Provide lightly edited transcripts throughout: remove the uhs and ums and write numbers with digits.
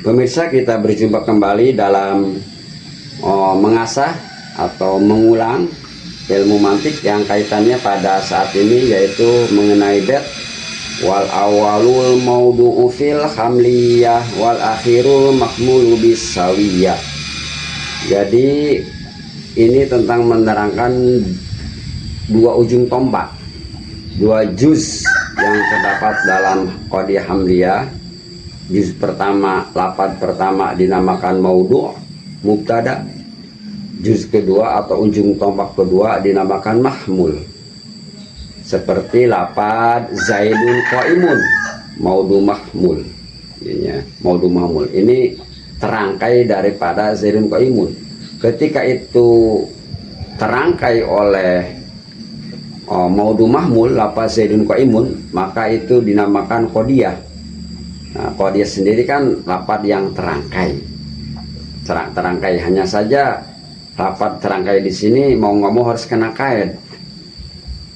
Pemirsa, kita berjumpa kembali dalam mengasah atau mengulang ilmu mantik yang kaitannya pada saat ini, yaitu mengenai bait wal awalul maudu'u fil hamliyah wal akhirul makmulu bisawiyah. Jadi ini tentang menerangkan dua ujung tombak, dua juz yang terdapat dalam qadiyah hamliyah. Juz pertama, lapad pertama dinamakan maudu' mubtada. Juz kedua atau ujung tombak kedua dinamakan mahmul. Seperti lapad zaidun qaimun, maudu mahmul. Maudu mahmul ini terangkai daripada zaidun qaimun. Ketika itu terangkai oleh maudu mahmul, lapad zaidun qaimun, maka itu dinamakan qadiyah. Nah, qadiyah sendiri kan lapad yang terangkai. Terangkai, hanya saja lapad terangkai di sini mau nggak mau harus kena kaid,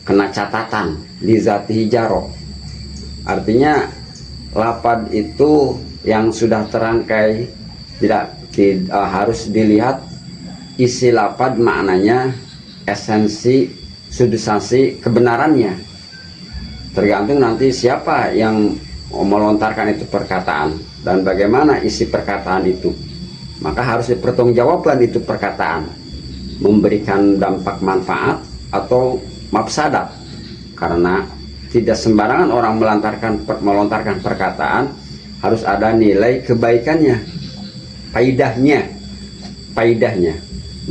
kena catatan li zatihi jaro. Artinya lapad itu yang sudah terangkai tidak harus dilihat isi lapad, maknanya, esensi, substansi kebenarannya. Tergantung nanti siapa yang melontarkan itu perkataan dan bagaimana isi perkataan itu, maka harus dipertanggungjawabkan itu perkataan, memberikan dampak manfaat atau mafsadat. Karena tidak sembarangan orang melontarkan perkataan, harus ada nilai kebaikannya, faidahnya.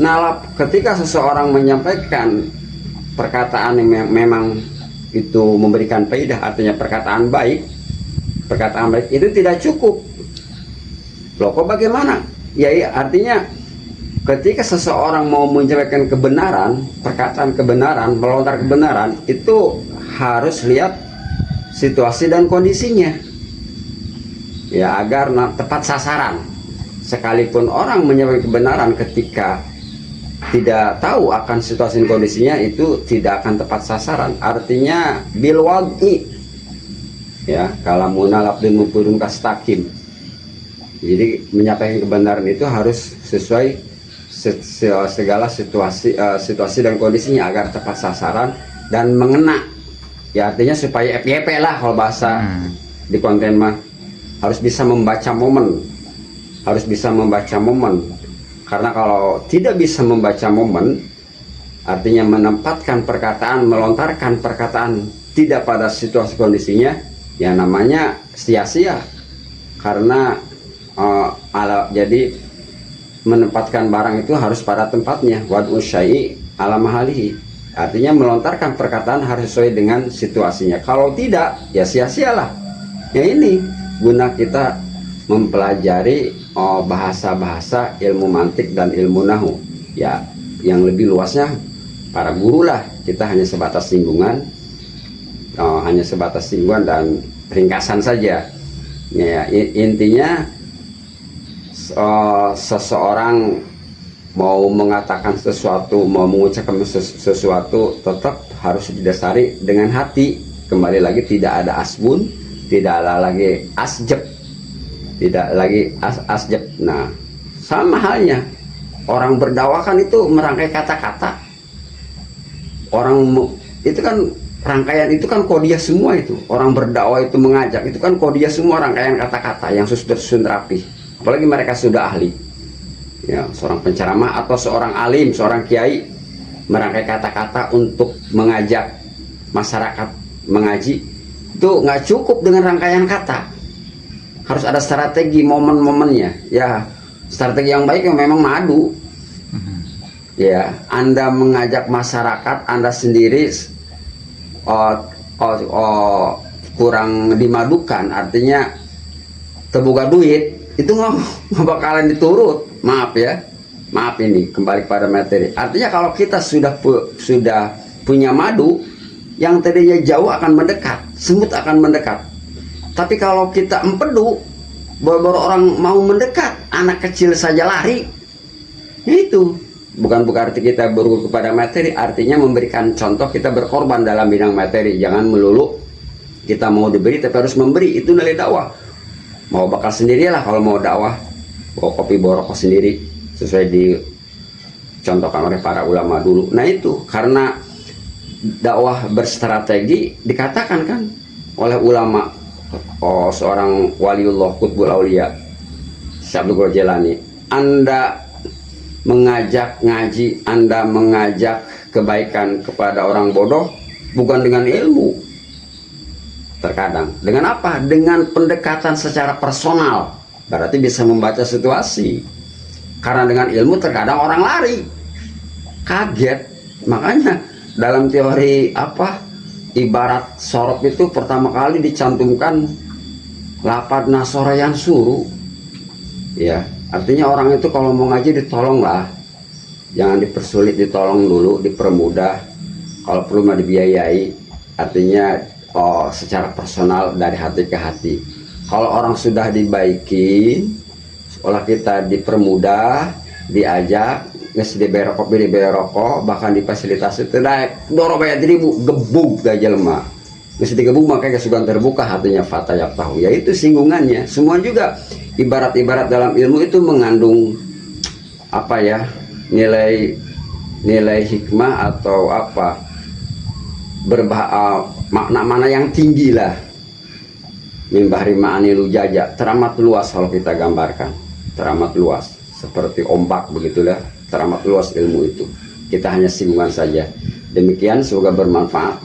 Nah, ketika seseorang menyampaikan perkataan yang memang itu memberikan faidah, artinya perkataan baik itu tidak cukup. Loh, kok bagaimana? Ya, artinya ketika seseorang mau menyampaikan kebenaran, perkataan kebenaran, melontar kebenaran, itu harus lihat situasi dan kondisinya, ya, agar tepat sasaran. Sekalipun orang menyampaikan kebenaran ketika tidak tahu akan situasi dan kondisinya, itu tidak akan tepat sasaran. Artinya bil wad'i, ya, kalamuna labdun mufurun kastakim. Jadi menyampaikan kebenaran itu harus sesuai segala situasi dan kondisinya agar tepat sasaran dan mengena. Ya, artinya supaya FYP lah kalau bahasa di konten mah, harus bisa membaca momen. Karena kalau tidak bisa membaca momen, artinya menempatkan perkataan, melontarkan perkataan tidak pada situasi kondisinya, ya namanya sia-sia. Karena jadi menempatkan barang itu harus pada tempatnya, wad'u syai'i ala mahalihi. Artinya melontarkan perkataan harus sesuai dengan situasinya. Kalau tidak, ya sia-sialah. Ya, ini guna kita mempelajari bahasa-bahasa ilmu mantik dan ilmu nahu. Ya, yang lebih luasnya para guru lah. Kita hanya sebatas singgungan. Dan ringkasan saja. Ya, intinya seseorang mau mengatakan sesuatu, mau mengucapkan sesuatu, tetap harus didasari dengan hati. Kembali lagi, tidak ada asbun, tidak ada lagi asjab. Nah, sama halnya orang berdakwah itu merangkai kata-kata. Orang itu kan rangkaian itu kan qadiyah semua itu. Orang berdakwah itu mengajak itu kan qadiyah semua, rangkaian kata-kata yang susun rapi. Apalagi mereka sudah ahli. Ya, seorang penceramah atau seorang alim, seorang kiai merangkai kata-kata untuk mengajak masyarakat mengaji, itu nggak cukup dengan rangkaian kata. Harus ada strategi, momen-momennya. Ya, strategi yang baik yang memang madu. Ya, Anda mengajak masyarakat, Anda sendiri kurang dimadukan, artinya terbuka duit, itu nggak bakalan diturut. Maaf ini kembali pada materi. Artinya kalau kita sudah punya madu, yang tadinya jauh akan mendekat, semut akan mendekat. Tapi kalau kita empedu, baru orang mau mendekat, anak kecil saja lari. Itu bukan arti kita berguru kepada materi, artinya memberikan contoh, kita berkorban dalam bidang materi. Jangan melulu kita mau diberi tapi harus memberi, itu nilai dakwah. mau bakal sendirilah kalau mau dakwah, bawa kopi bawa rokok sendiri sesuai dicontohkan oleh para ulama dulu. Nah itu karena dakwah berstrategi dikatakan kan oleh ulama, seorang waliullah qutbul aulia Syekh Abdul Qadir Jailani, Anda mengajak ngaji, Anda mengajak kebaikan kepada orang bodoh bukan dengan ilmu, terkadang dengan apa? Dengan pendekatan secara personal, berarti bisa membaca situasi. Karena dengan ilmu terkadang orang lari, kaget. Makanya dalam teori apa, ibarat sorop itu pertama kali dicantumkan lapad nasora yang suruh, ya artinya orang itu kalau mau ngaji ditolong lah, jangan dipersulit, ditolong dulu, dipermudah, kalau perlu mah dibiayai, artinya secara personal dari hati ke hati. Kalau orang sudah dibaikin, seolah kita dipermudah, diajak, nggak dibayar kopi, dibayar rokok, bahkan difasilitasi, tidak dorong bayar dirimu, gebuk gajah lemah, nggak digebuk, makanya kesukaan terbuka hatinya fatayab tahu, yaitu singgungannya. Semua juga ibarat-ibarat dalam ilmu itu mengandung apa ya, nilai hikmah atau apa, makna-makna yang tinggi lah. Mimbahri ma'ani lujaja, teramat luas kalau kita gambarkan, teramat luas seperti ombak begitulah, teramat luas ilmu itu. Kita hanya singgungan saja. Demikian, semoga bermanfaat.